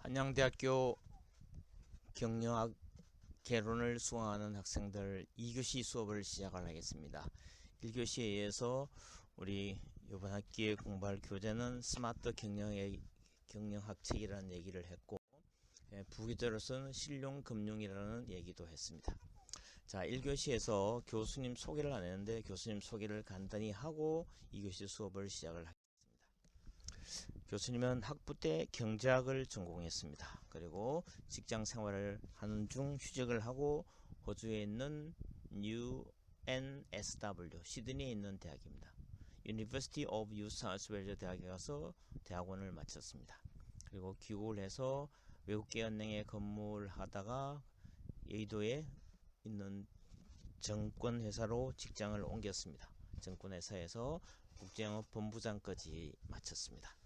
한양대학교 경영학 개론을 수강하는 학생들 2교시 수업을 시작을 하겠습니다. 1교시에 의해서 우리 이번 학기에 공부할 교재는 스마트 경영학책이라는 얘기를 했고, 부기자로서는 실용금융이라는 얘기도 했습니다. 자, 1교시에서 교수님 소개를 안 했는데 교수님 소개를 간단히 하고 2교시 수업을 시작을 하겠습니다. 교수님은 학부 때 경제학을 전공했습니다. 그리고 직장 생활을 하는 중 휴직을 하고 호주에 있는 UNSW 시드니에 있는 대학입니다. University of New South Wales 대학에 가서 대학원을 마쳤습니다. 그리고 귀국을 해서 외국계은행에 근무를 하다가 여의도에 있는 증권회사로 직장을 옮겼습니다. 증권회사에서 국제영업본부장까지 마쳤습니다.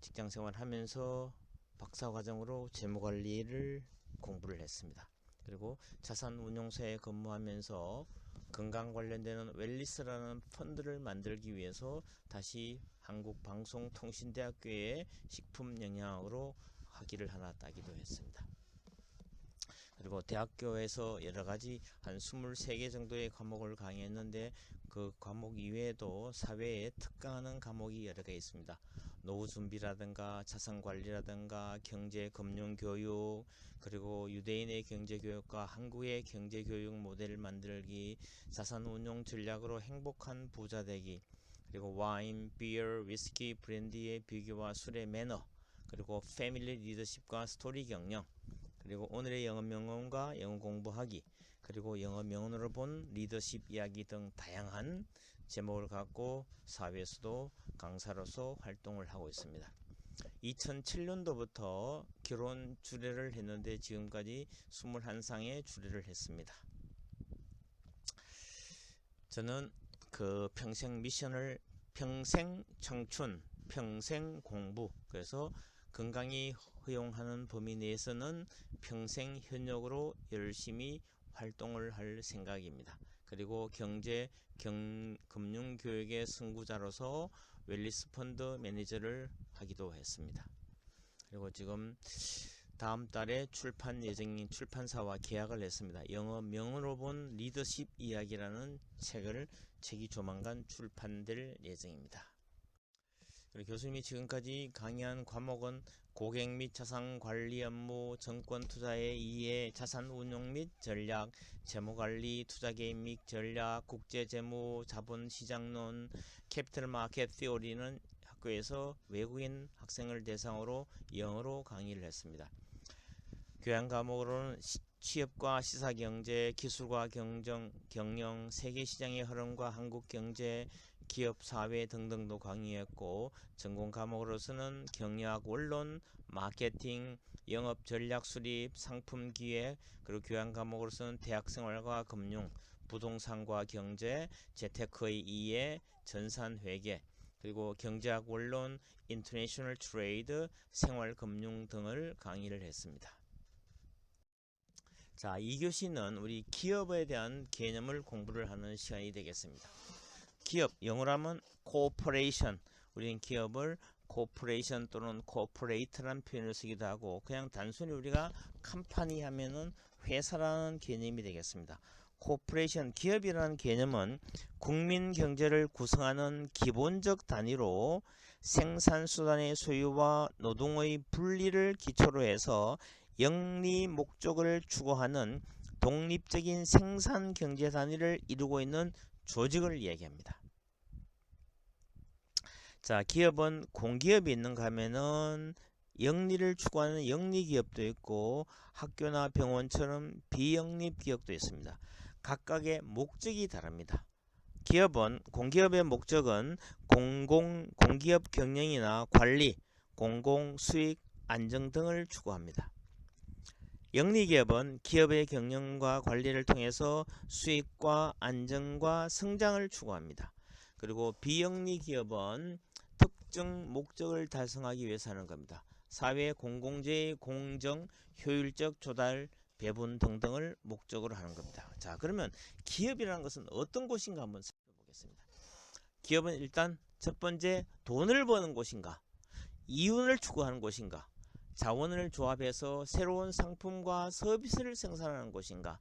직장생활 하면서 박사과정으로 재무관리를 공부를 했습니다. 그리고 자산운용사에 근무하면서 건강 관련되는 웰리스라는 펀드를 만들기 위해서 다시 한국방송통신대학교에 식품영양학으로 학위를 하나 따기도 했습니다. 그리고 대학교에서 여러가지 한 23개 정도의 과목을 강의했는데 그 과목 이외에도 사회에 특강하는 과목이 여러 개 있습니다. 노후 준비라든가 자산관리라든가 경제 금융 교육, 그리고 유대인의 경제 교육과 한국의 경제 교육 모델 만들기, 자산 운용 전략으로 행복한 부자 되기, 그리고 와인, 비어, 위스키, 브랜디의 비교와 술의 매너, 그리고 패밀리 리더십과 스토리 경영, 그리고 오늘의 영어 명언과 영어 공부하기, 그리고 영어 명언으로 본 리더십 이야기 등 다양한 제목을 갖고 사회에서도 강사로서 활동을 하고 있습니다. 2007년도부터 결혼 주례를 했는데 지금까지 21상의 주례를 했습니다. 저는 그 평생 미션을 평생 청춘, 평생 공부, 그래서 건강이 허용하는 범위 내에서는 평생 현역으로 열심히 활동을 할 생각입니다. 그리고 금융교육의 선구자로서 웰리스 펀드 매니저를 하기도 했습니다. 그리고 지금 다음 달에 출판 예정인 출판사와 계약을 했습니다. 영어 명언으로 본 리더십 이야기라는 책이 조만간 출판될 예정입니다. 교수님이 지금까지 강의한 과목은 고객 및 자산관리 업무, 정권투자의 이해, 자산운용 및 전략, 재무관리, 투자개입 및 전략, 국제재무, 자본시장론, 캐피털마켓 티오리는 학교에서 외국인 학생을 대상으로 영어로 강의를 했습니다. 교양 과목으로는 취업과 시사경제, 기술과 경영, 세계시장의 흐름과 한국경제, 기업, 사회 등등도 강의했고, 전공 과목으로서는 경영학 원론, 마케팅, 영업 전략 수립, 상품 기획, 그리고 교양 과목으로서는 대학생활과 금융, 부동산과 경제, 재테크의 이해, 전산회계, 그리고 경제학 원론, 인터내셔널 트레이드, 생활금융 등을 강의를 했습니다. 자, 2교시는 우리 기업에 대한 개념을 공부를 하는 시간이 되겠습니다. 기업, 영어로 하면 코퍼레이션, 우리는 기업을 코퍼레이션 또는 코퍼레이트라는 표현을 쓰기도 하고, 그냥 단순히 우리가 컴퍼니 하면은 회사라는 개념이 되겠습니다. 코퍼레이션, 기업이라는 개념은 국민 경제를 구성하는 기본적 단위로 생산수단의 소유와 노동의 분리를 기초로 해서 영리 목적을 추구하는 독립적인 생산 경제 단위를 이루고 있는 조직을 이야기합니다. 자, 기업은 공기업이 있는가 하면은 영리를 추구하는 영리기업도 있고 학교나 병원처럼 비영리기업도 있습니다. 각각의 목적이 다릅니다. 공기업의 목적은 공기업 경영이나 관리, 공공 수익, 안정 등을 추구합니다. 영리기업은 기업의 경영과 관리를 통해서 수익과 안정과 성장을 추구합니다. 그리고 비영리기업은 특정 목적을 달성하기 위해서 하는 겁니다. 사회 공공재의 공정, 효율적 조달, 배분 등등을 목적으로 하는 겁니다. 자, 그러면 기업이라는 것은 어떤 곳인가 한번 살펴보겠습니다. 기업은 일단 첫 번째 돈을 버는 곳인가, 이윤을 추구하는 곳인가, 자원을 조합해서 새로운 상품과 서비스를 생산하는 곳인가?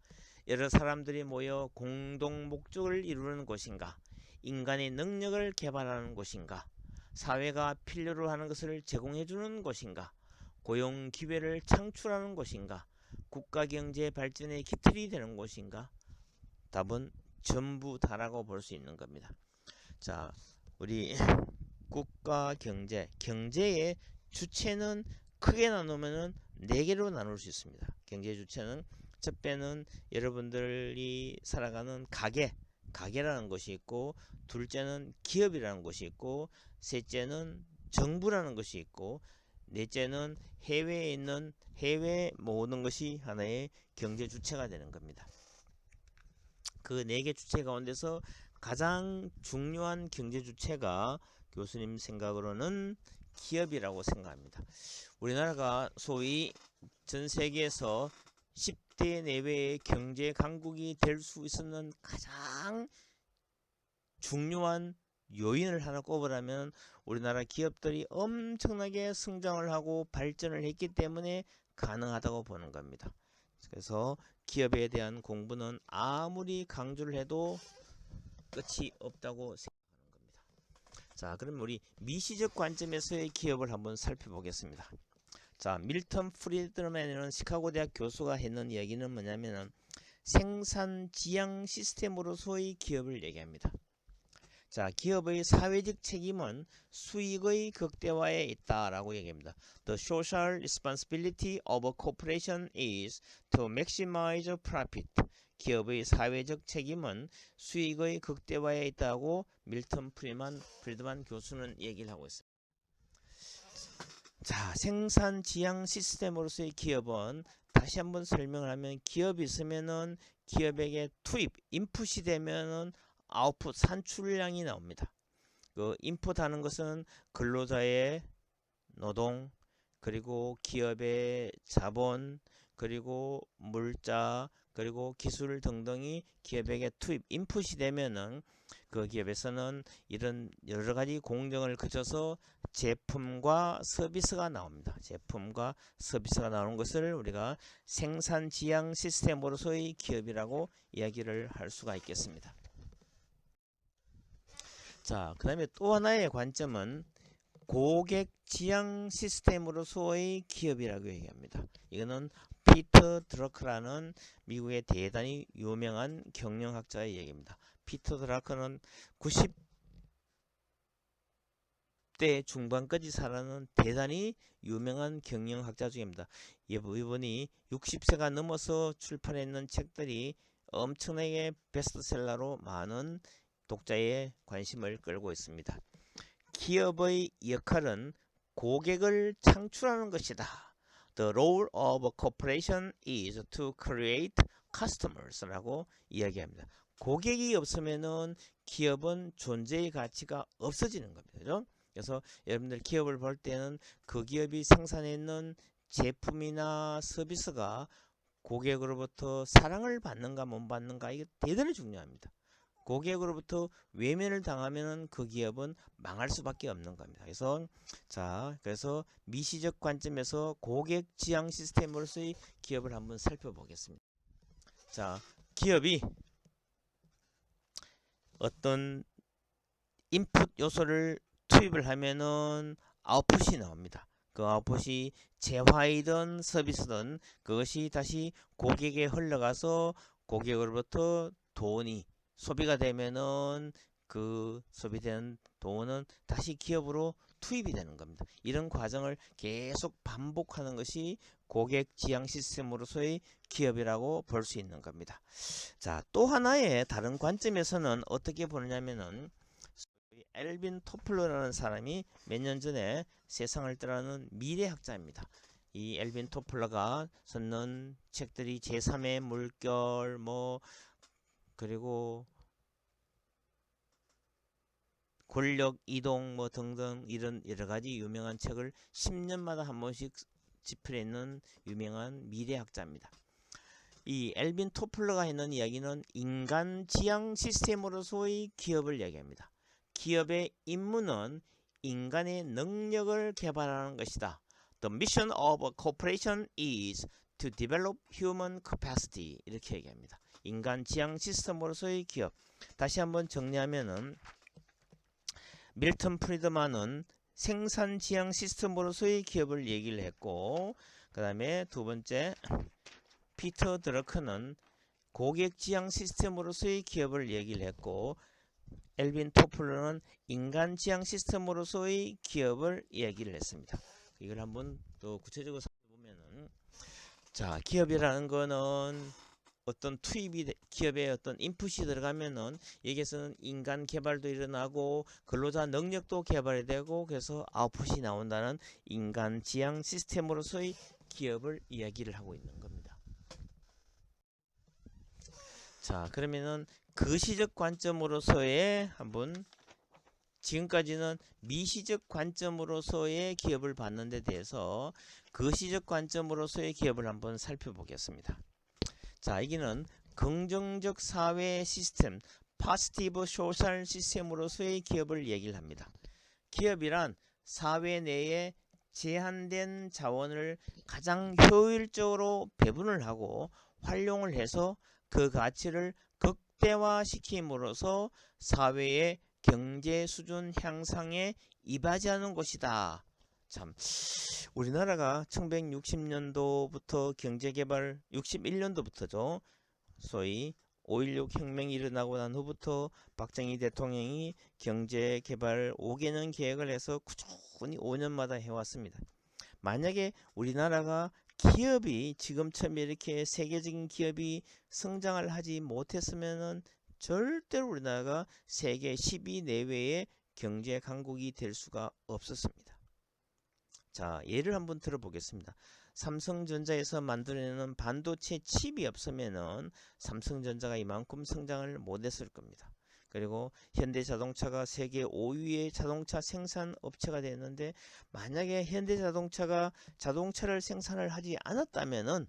여러 사람들이 모여 공동 목적을 이루는 곳인가? 인간의 능력을 개발하는 곳인가? 사회가 필요로 하는 것을 제공해주는 곳인가? 고용 기회를 창출하는 곳인가? 국가 경제 발전의 기틀이 되는 곳인가? 답은 전부 다라고 볼 수 있는 겁니다. 자, 우리 국가 경제의 주체는 크게 나누면은 4개로 나눌 수 있습니다. 경제 주체는 첫 배는 여러분들이 살아가는 가게라는 것이 있고, 둘째는 기업이라는 것이 있고, 셋째는 정부라는 것이 있고, 넷째는 해외에 모든 것이 하나의 경제 주체가 되는 겁니다. 그 4개 주체 가운데서 가장 중요한 경제 주체가 교수님 생각으로는 기업이라고 생각합니다. 우리나라가 소위 전 세계에서 10대 내외의 경제 강국이 될 수 있었는 가장 중요한 요인을 하나 꼽으라면 우리나라 기업들이 엄청나게 성장을 하고 발전을 했기 때문에 가능하다고 보는 겁니다. 그래서 기업에 대한 공부는 아무리 강조를 해도 끝이 없다고 생각하는 겁니다. 자, 그럼 우리 미시적 관점에서의 기업을 한번 살펴보겠습니다. 자, 밀턴 프리드맨이라는 시카고 대학 교수가 했는 얘기는 뭐냐면은 생산 지향 시스템으로서의 기업을 얘기합니다. 자, 기업의 사회적 책임은 수익의 극대화에 있다라고 얘기합니다. The social responsibility of a corporation is to maximize profit. 기업의 사회적 책임은 수익의 극대화에 있다고 밀턴 프리드만 교수는 얘기를 하고 있습니다. 자, 생산 지향 시스템으로서의 기업은 다시 한번 설명을 하면 기업이 있으면은 기업에게 투입, 인풋이 되면은 아웃풋, 산출량이 나옵니다. 그 인풋하는 것은 근로자의 노동, 그리고 기업의 자본, 그리고 물자, 그리고 기술 등등이 기업에게 투입, 인풋이 되면은 그 기업에서는 이런 여러 가지 공정을 거쳐서 제품과 서비스가 나옵니다. 제품과 서비스가 나오는 것을 우리가 생산 지향 시스템으로서의 기업이라고 이야기를 할 수가 있겠습니다. 자, 그 다음에 또 하나의 관점은 고객 지향 시스템으로서의 기업이라고 얘기합니다. 이거는 피터 드러크라는 미국의 대단히 유명한 경영학자의 얘기입니다. 피터 드러크는 90대 중반까지 살아는 대단히 유명한 경영학자 중입니다. 이분이 60세가 넘어서 출판했는 책들이 엄청나게 베스트셀러로 많은 독자의 관심을 끌고 있습니다. 기업의 역할은 고객을 창출하는 것이다. The role of a corporation is to create customers 라고 이야기합니다. 고객이 없으면은 기업은 존재의 가치가 없어지는 겁니다. 그죠? 그래서 여러분들 기업을 볼 때는 그 기업이 생산했는 제품이나 서비스가 고객으로부터 사랑을 받는가 못 받는가 이게 대단히 중요합니다. 고객으로부터 외면을 당하면 그 기업은 망할 수밖에 없는 겁니다. 그래서 미시적 관점에서 고객 지향 시스템으로서의 기업을 한번 살펴보겠습니다. 자, 기업이 어떤 인풋 요소를 투입을 하면은 아웃풋이 나옵니다. 그 아웃풋이 재화이든 서비스든 그것이 다시 고객에 흘러가서 고객으로부터 돈이 소비가 되면은 그 소비된 돈은 다시 기업으로 투입이 되는 겁니다. 이런 과정을 계속 반복하는 것이 고객 지향 시스템으로서의 기업이라고 볼 수 있는 겁니다. 자, 또 하나의 다른 관점에서는 어떻게 보느냐면은 엘빈 토플러라는 사람이 몇 년 전에 세상을 떠나는 미래학자입니다. 이 엘빈 토플러가 썼는 책들이 제3의 물결 그리고 권력 이동 등등 이런 여러 가지 유명한 책을 10년마다 한 번씩 집필했는 유명한 미래학자입니다. 이 엘빈 토플러가 했는 이야기는 인간 지향 시스템으로서의 기업을 이야기합니다. 기업의 임무는 인간의 능력을 개발하는 것이다. The mission of a corporation is to develop human capacity. 이렇게 얘기합니다. 인간 지향 시스템으로서의 기업. 다시 한번 정리하면은 밀턴 프리드만은 생산 지향 시스템으로서의 기업을 얘기를 했고, 그 다음에 두 번째 피터 드러커는 고객 지향 시스템으로서의 기업을 얘기를 했고, 엘빈 토플러는 인간 지향 시스템으로서의 기업을 얘기를 했습니다. 이걸 한번 또 구체적으로 살펴보면은, 자, 기업이라는 거는 어떤 투입이 기업에 어떤 인풋이 들어가면은 여기에서는 인간 개발도 일어나고 근로자 능력도 개발이 되고 그래서 아웃풋이 나온다는 인간 지향 시스템으로서의 기업을 이야기를 하고 있는 겁니다. 자, 그러면은 그 시적 관점으로서의 한번 지금까지는 미시적 관점으로서의 기업을 봤는 데 대해서 그 시적 관점으로서의 기업을 한번 살펴보겠습니다. 자, 여기는 긍정적 사회 시스템, positive social 시스템으로서의 기업을 얘기를 합니다. 기업이란 사회 내에 제한된 자원을 가장 효율적으로 배분을 하고 활용을 해서 그 가치를 극대화시킴으로써 사회의 경제 수준 향상에 이바지하는 것이다. 참, 우리나라가 1960년도부터 경제개발 61년도부터죠. 소위 5.16 혁명이 일어나고 난 후부터 박정희 대통령이 경제개발 5개년 계획을 해서 꾸준히 5년마다 해왔습니다. 만약에 우리나라가 기업이 지금처럼 이렇게 세계적인 기업이 성장을 하지 못했으면은 절대로 우리나라가 세계 10위 내외의 경제 강국이 될 수가 없었습니다. 자, 예를 한번 들어보겠습니다. 삼성전자에서 만들어내는 반도체 칩이 없으면은 삼성전자가 이만큼 성장을 못했을 겁니다. 그리고 현대자동차가 세계 5위의 자동차 생산 업체가 됐는데 만약에 현대자동차가 자동차를 생산을 하지 않았다면은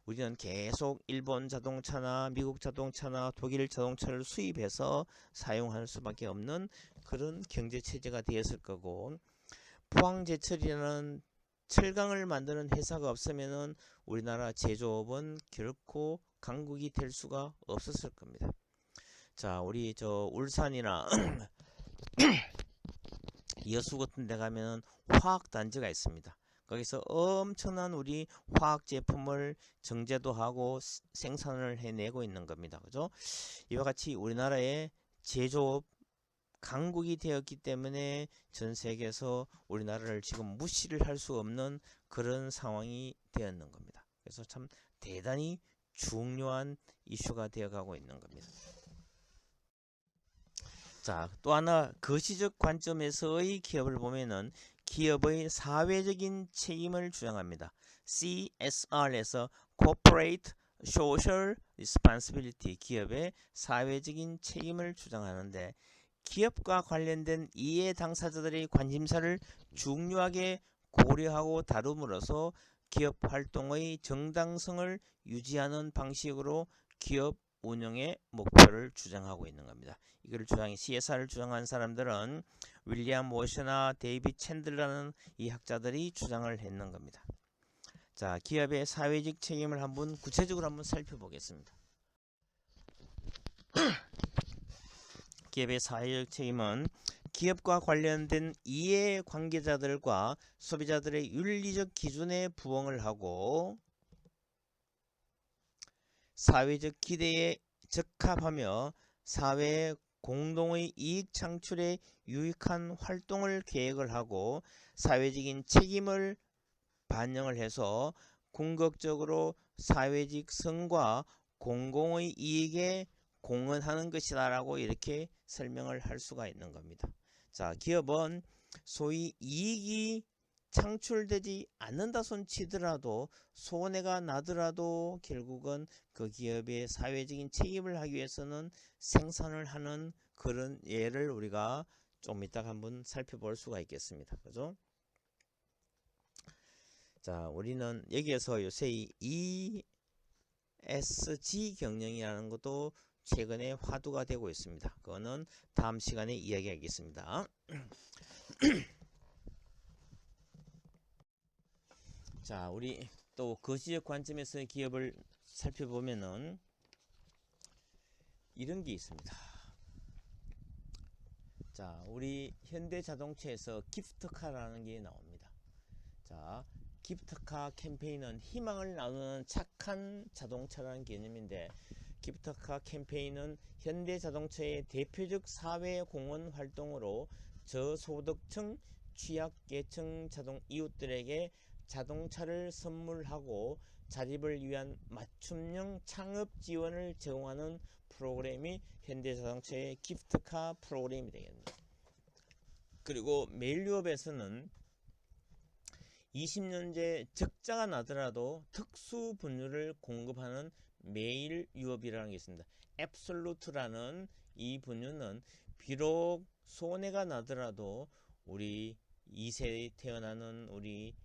우리는 계속 일본 자동차나 미국 자동차나 독일 자동차를 수입해서 사용할 수밖에 없는 그런 경제체제가 되었을 거고, 포항제철이라는 철강을 만드는 회사가 없으면은 우리나라 제조업은 결코 강국이 될 수가 없었을 겁니다. 자, 우리 저 울산이나 여수 같은 데 가면 화학단지가 있습니다. 거기서 엄청난 우리 화학 제품을 정제도 하고 생산을 해내고 있는 겁니다. 그죠? 이와 같이 우리나라의 제조업 강국이 되었기 때문에 전 세계에서 우리나라를 지금 무시를 할 수 없는 그런 상황이 되었는 겁니다. 그래서 참 대단히 중요한 이슈가 되어가고 있는 겁니다. 자, 또 하나 거시적 관점에서의 기업을 보면은 기업의 사회적인 책임을 주장합니다. CSR에서 Corporate Social Responsibility, 기업의 사회적인 책임을 주장하는데 기업과 관련된 이해 당사자들의 관심사를 중요하게 고려하고 다룸으로써 기업 활동의 정당성을 유지하는 방식으로 기업 운영의 목표를 주장하고 있는 겁니다. 이걸 CSR을 주장한 사람들은 윌리엄 워셔나 데이빗 챈들라는 이 학자들이 주장을 했는 겁니다. 자, 기업의 사회적 책임을 한번 구체적으로 한번 살펴보겠습니다. 기업의 사회적 책임은 기업과 관련된 이해 관계자들과 소비자들의 윤리적 기준에 부응을 하고 사회적 기대에 적합하며 사회의 공동의 이익 창출에 유익한 활동을 계획을 하고 사회적인 책임을 반영을 해서 궁극적으로 사회적 성과 공공의 이익에 공헌하는 것이다 라고 이렇게 설명을 할 수가 있는 겁니다. 자, 기업은 소위 이익이 창출되지 않는다 손 치더라도 손해가 나더라도 결국은 그 기업의 사회적인 책임을 하기 위해서는 생산을 하는 그런 예를 우리가 좀 이따가 한번 살펴볼 수가 있겠습니다. 그죠? 자, 우리는 여기에서 요새 이 ESG 경영이라는 것도 최근에 화두가 되고 있습니다. 그거는 다음 시간에 이야기하겠습니다. 자, 우리 또 거시적 관점에서 기업을 살펴보면은 이런 게 있습니다. 자, 우리 현대자동차에서 기프트카라는 게 나옵니다. 자, 기프트카 캠페인은 희망을 나누는 착한 자동차라는 개념인데, 기프트카 캠페인은 현대자동차의 대표적 사회공헌 활동으로 저소득층, 취약계층 이웃들에게 자동차를 선물하고 자립을 위한 맞춤형 창업 지원을 제공하는 프로그램이 현대자동차의 기프트카 프로그램이 되겠습니다. 그리고 메일유업에서는 20년째 적자가 나더라도 특수 분유를 공급하는 메일 유업이라는 게 있습니다. 앱솔루트라는 이 분유는 비록 손해가 나더라도 우리 2세에 태어나는 우리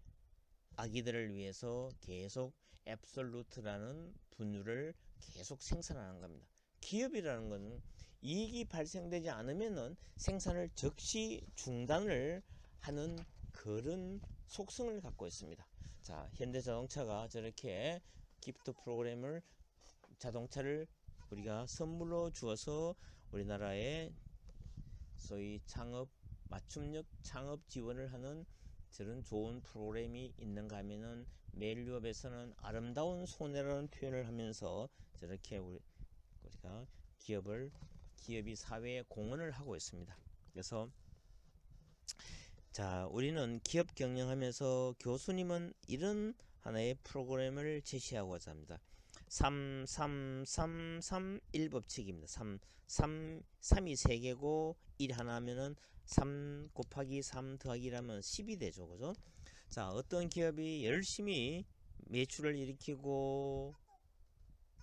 아기들을 위해서 계속 앱솔루트라는 분유를 계속 생산하는 겁니다. 기업이라는 것은 이익이 발생되지 않으면은 생산을 즉시 중단을 하는 그런 속성을 갖고 있습니다. 자, 현대자동차가 저렇게 기프트 프로그램을 자동차를 우리가 선물로 주어서 우리나라에 소위 맞춤형 창업 지원을 하는 저런 좋은 프로그램이 있는가 하면은 메일유업에서는 아름다운 손해라는 표현을 하면서 저렇게 우리가 기업이 사회에 공헌을 하고 있습니다. 그래서 자, 우리는 기업 경영하면서 교수님은 이런 하나의 프로그램을 제시하고자 합니다. 3-3-3-3-1 법칙입니다. 3이 3개고 1 하나 하면은 3 곱하기 3 더하기 1하면 10이 되죠. 그죠? 자, 어떤 기업이 열심히 매출을 일으키고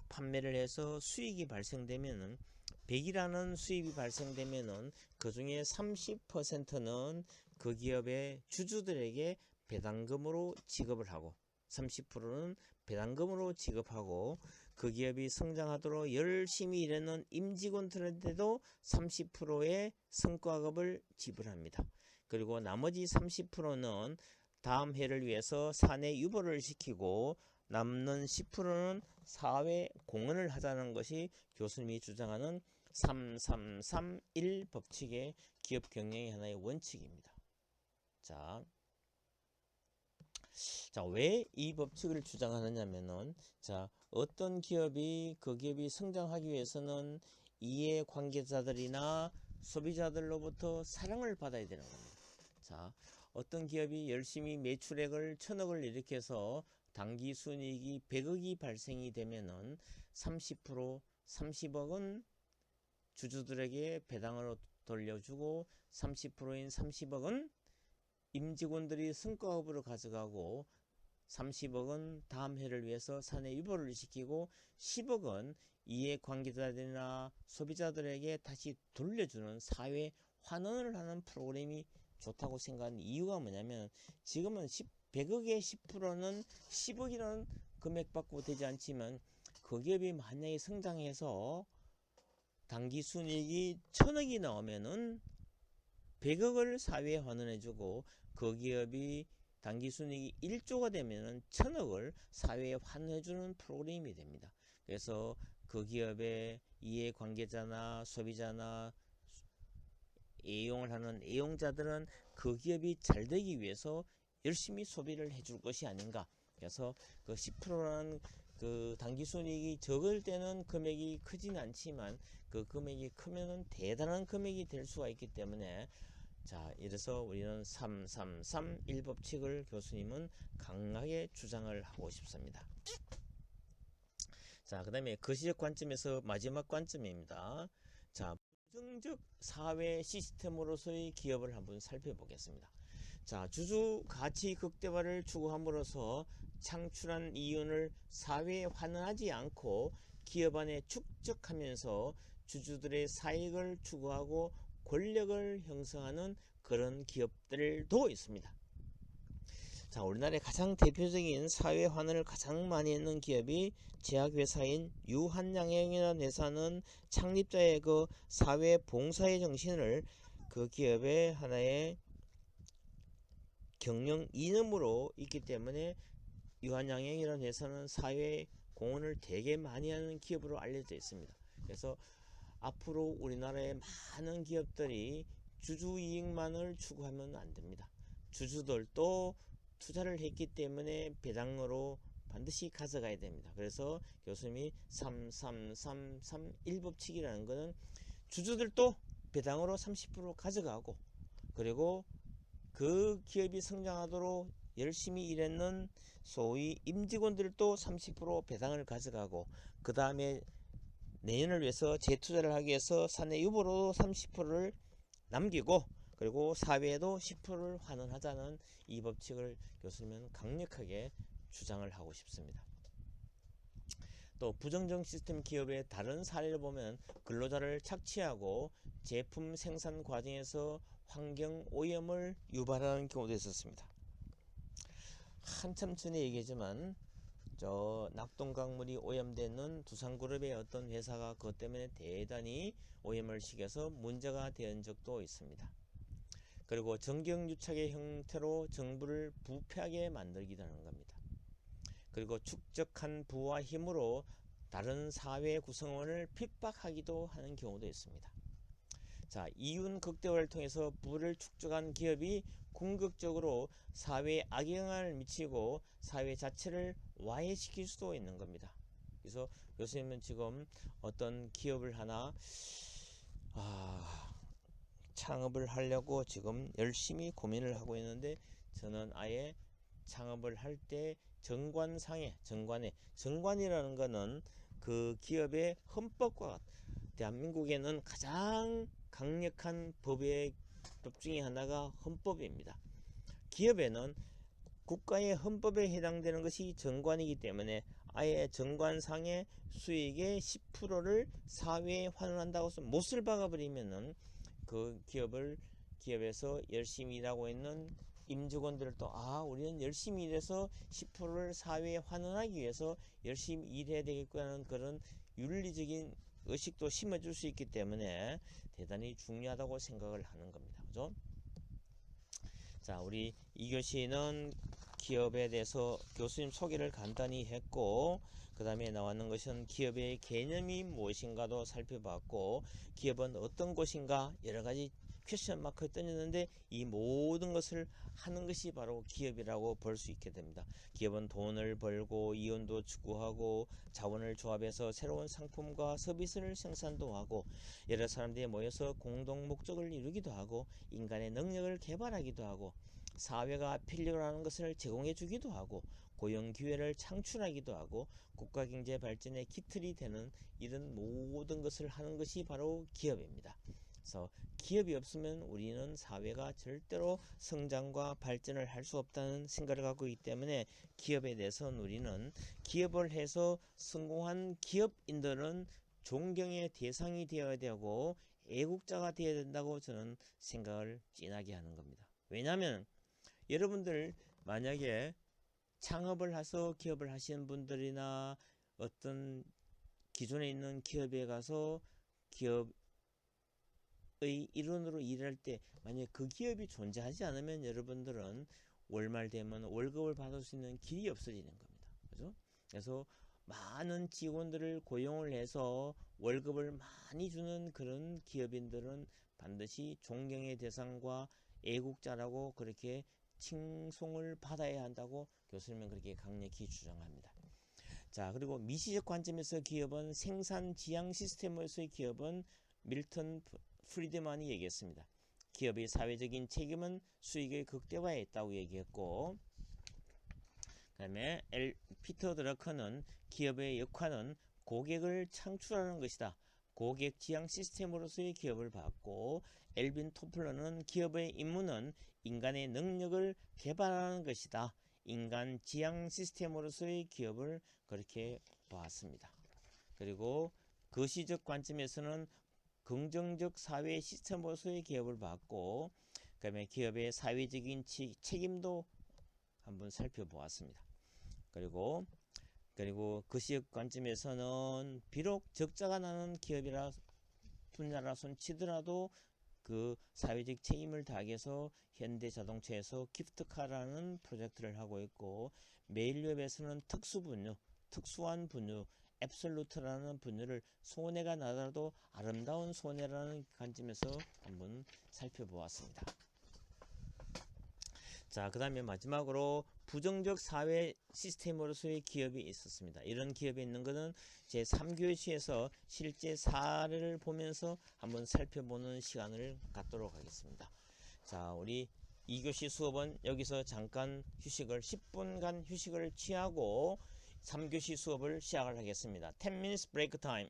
판매를 해서 수익이 발생되면은 100이라는 수입이 발생되면은 그 중에 30%는 그 기업의 주주들에게 배당금으로 지급을 하고 30%는 배당금으로 지급하고 그 기업이 성장하도록 열심히 일하는 임직원들한테도 30%의 성과급을 지불합니다. 그리고 나머지 30%는 다음 해를 위해서 사내 유보를 시키고 남는 10%는 사회 공헌을 하자는 것이 교수님이 주장하는 3-3-3-1 법칙의 기업 경영의 하나의 원칙입니다. 자, 왜 이 법칙을 주장하느냐면은, 자, 어떤 기업이 그 기업이 성장하기 위해서는 이해 관계자들이나 소비자들로부터 사랑을 받아야 되는 겁니다. 자, 어떤 기업이 열심히 매출액을 1000억을 일으켜서 당기 순이익이 100억이 발생이 되면은 30억은 주주들에게 배당으로 돌려주고 30%인 30억은 임직원들이 성과급으로 가져가고 30억은 다음 해를 위해서 사내 유보를 시키고 10억은 이해관계자들이나 소비자들에게 다시 돌려주는 사회 환원을 하는 프로그램이 좋다고 생각하는 이유가 뭐냐면, 지금은 100억의 10%는 10억이라는 금액 받고 되지 않지만 그 기업이 만약에 성장해서 당기 순이익이 1000억이 나오면은 100억을 사회에 환원해주고 그 기업이 당기 순이익이 1조가 되면은 1000억을 사회에 환원해주는 프로그램이 됩니다. 그래서 그 기업의 이해관계자나 소비자나 애용을 하는 애용자들은 그 기업이 잘 되기 위해서 열심히 소비를 해줄 것이 아닌가. 그래서 그 10%라는 그 당기순이익이 적을 때는 금액이 크지는 않지만 그 금액이 크면은 대단한 금액이 될 수가 있기 때문에, 자, 이래서 우리는 3-3-3-1 법칙을 교수님은 강하게 주장을 하고 싶습니다. 자, 그 다음에 거시적 관점에서 마지막 관점입니다. 자, 부정적 사회 시스템으로서의 기업을 한번 살펴보겠습니다. 자, 주주 가치 극대화를 추구함으로써 창출한 이윤을 사회에 환원하지 않고 기업 안에 축적하면서 주주들의 사익을 추구하고 권력을 형성하는 그런 기업들도 있습니다. 자, 우리나라의 가장 대표적인 사회 환원을 가장 많이 했는 기업이 제약회사인 유한양행이라는 회사는 창립자의 그 사회 봉사의 정신을 그 기업의 하나의 경영 이념으로 있기 때문에 유한양행이라는 회사는 사회에 공헌을 되게 많이 하는 기업으로 알려져 있습니다. 그래서 앞으로 우리나라의 많은 기업들이 주주이익만을 추구하면 안 됩니다. 주주들도 투자를 했기 때문에 배당으로 반드시 가져가야 됩니다. 그래서 교수님이 3331법칙이라는 것은 주주들도 배당으로 30% 가져가고, 그리고 그 기업이 성장하도록 열심히 일했는 소위 임직원들도 30% 배당을 가져가고, 그 다음에 내년을 위해서 재투자를 하기 위해서 사내 유보로 30%를 남기고, 그리고 사회에도 10%를 환원하자는 이 법칙을 교수님은 강력하게 주장을 하고 싶습니다. 또 부정적 시스템 기업의 다른 사례를 보면 근로자를 착취하고 제품 생산 과정에서 환경 오염을 유발하는 경우도 있었습니다. 한참 전에 얘기했지만 낙동강물이 오염되는 두산그룹의 어떤 회사가 그것 때문에 대단히 오염을 시켜서 문제가 된 적도 있습니다. 그리고 정경유착의 형태로 정부를 부패하게 만들기도 하는 겁니다. 그리고 축적한 부와 힘으로 다른 사회 구성원을 핍박하기도 하는 경우도 있습니다. 자, 이윤 극대화를 통해서 부를 축적한 기업이 궁극적으로 사회에 악영향을 미치고 사회 자체를 와해시킬 수도 있는 겁니다. 그래서 교수님은 지금 어떤 기업을 하나 창업을 하려고 지금 열심히 고민을 하고 있는데, 저는 아예 창업을 할 때 정관이라는 거는 그 기업의 헌법과, 대한민국에는 가장 강력한 법 중에 하나가 헌법입니다. 기업에는 국가의 헌법에 해당되는 것이 정관이기 때문에 아예 정관상의 수익의 10%를 사회에 환원한다고 해서 못을 박아버리면은 그 기업에서 열심히 일하고 있는 임직원들도 우리는 열심히 일해서 10%를 사회에 환원하기 위해서 열심히 일해야 되겠구나는 그런 윤리적인 의식도 심어줄 수 있기 때문에 대단히 중요하다고 생각을 하는 겁니다. 그죠? 자, 우리 2교시는 기업에 대해서 교수님 소개를 간단히 했고, 그 다음에 나왔는 것은 기업의 개념이 무엇인가도 살펴봤고, 기업은 어떤 곳인가 여러가지 퀘스천 마크 던졌는데 이 모든 것을 하는 것이 바로 기업이라고 볼 수 있게 됩니다. 기업은 돈을 벌고 이윤도 추구하고 자원을 조합해서 새로운 상품과 서비스를 생산도 하고 여러 사람들이 모여서 공동 목적을 이루기도 하고 인간의 능력을 개발하기도 하고 사회가 필요로 하는 것을 제공해 주기도 하고 고용 기회를 창출하기도 하고 국가 경제 발전의 기틀이 되는 이런 모든 것을 하는 것이 바로 기업입니다. 그래서 기업이 없으면 우리는 사회가 절대로 성장과 발전을 할 수 없다는 생각을 갖고 있기 때문에 기업에 대해서는 우리는 기업을 해서 성공한 기업인들은 존경의 대상이 되어야 되고 애국자가 되어야 된다고 저는 생각을 진하게 하는 겁니다. 왜냐하면 여러분들 만약에 창업을 해서 기업을 하시는 분들이나 어떤 기존에 있는 기업에 가서 기업의 일원으로 일할 때 만약 그 기업이 존재하지 않으면 여러분들은 월말 되면 월급을 받을 수 있는 길이 없어지는 겁니다. 그죠? 그래서 많은 직원들을 고용을 해서 월급을 많이 주는 그런 기업인들은 반드시 존경의 대상과 애국자라고 그렇게 칭송을 받아야 한다고 교수님은 그렇게 강력히 주장합니다. 자, 그리고 미시적 관점에서 기업은 생산 지향 시스템으로서의 기업은 밀턴 프리드만이 얘기했습니다. 기업의 사회적인 책임은 수익의 극대화에 있다고 얘기했고, 그 다음에 피터 드러커는 기업의 역할은 고객을 창출하는 것이다. 고객 지향 시스템으로서의 기업을 봤고, 엘빈 토플러는 기업의 임무는 인간의 능력을 개발하는 것이다. 인간 지향 시스템으로서의 기업을 그렇게 보았습니다. 그리고 거시적 관점에서는 긍정적 사회 시스템으로서의 기업을 봤고, 그 다음에 기업의 사회적인 책임도 한번 살펴보았습니다. 그리고 거시적 관점에서는 비록 적자가 나는 기업이라 분야라 손치더라도 그 사회적 책임을 다해서 현대자동차에서 기프트카라는 프로젝트를 하고 있고, 메일웹에서는 특수분유, 특수한 분유, 앱솔루트라는 분유를 손해가 나더라도 아름다운 손해라는 관점에서 한번 살펴보았습니다. 자, 그 다음에 마지막으로 부정적 사회 시스템으로서의 기업이 있었습니다. 이런 기업이 있는 것은 제 3교시에서 실제 사례를 보면서 한번 살펴보는 시간을 갖도록 하겠습니다. 자, 우리 2교시 수업은 여기서 잠깐 휴식을 10분간 휴식을 취하고 3교시 수업을 시작을 하겠습니다. 10 minutes break time.